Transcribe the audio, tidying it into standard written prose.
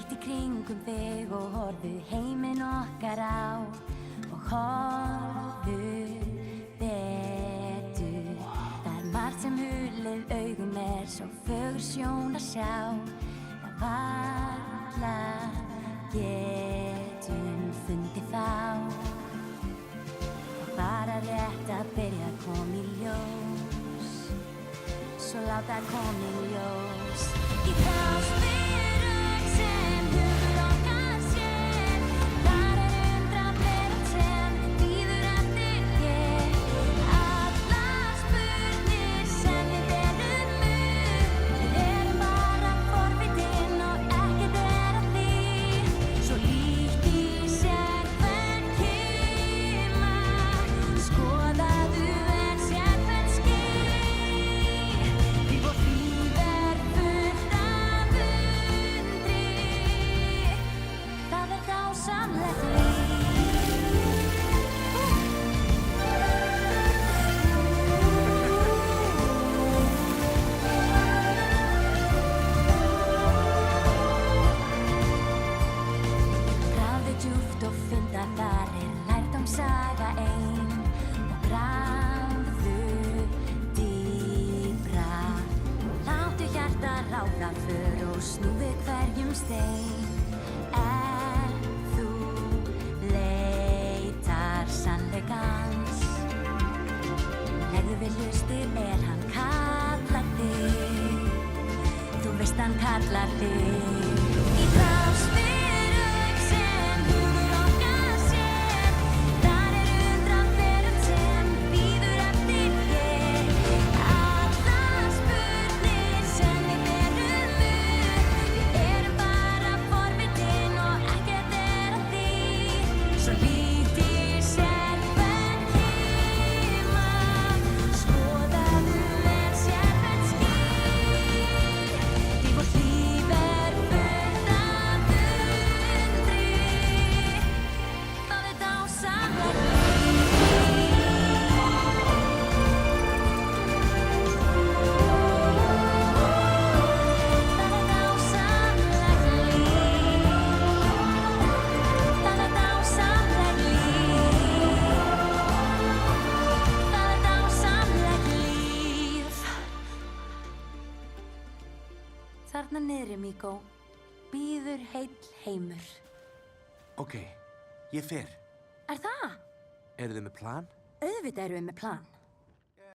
Lít í kringum þig og horfðu heiminn okkar á og horfðu betur. Það margt sem hulið augum svo fögur sjón að sjá. Það varla getum fundið þá. Það bara rétt að byrja að koma í ljós. Svo láta koma í ljós. Í þráspyrun sem hugur okkar sér. Þar undran veröld sem bíður eftir þér. Allar spurnir sem við berum Við erum bara forvitin og ekkert að því. Svo lítt í sérhvern kima. Skoðaðu sérhvern ský. Líf og líf fullt af undri. Það dásamlegt líf. Gráðu djúpt og funda þar lærdómssaga ein og grafðu dýpra. Láttu hjarta ráða för og snúðu hverjum stein. Þú leitar sannleikans. Legðu við hlustir hann kallar þig. Þú veist hann kallar þig. Í þráspyrun sem hugur okkar sér. Þar undran veröld sem bíður eftir þér. Allar spurnir sem við berum Við erum bara forvitin og ekkert að því. Svo lítt í sérhvern kima. Skoðaðu sérhvern ský. Líf og líf fullt af undri. Það dásamlegt líf. Það dásamlegt líf. Það dásamlegt líf. Það dásamlegt líf. Þarna niðri, Míkó, bíður heill heimur. Ok, ég fer. Er það? Eru þið með plan? Auðvitað erum við með plan.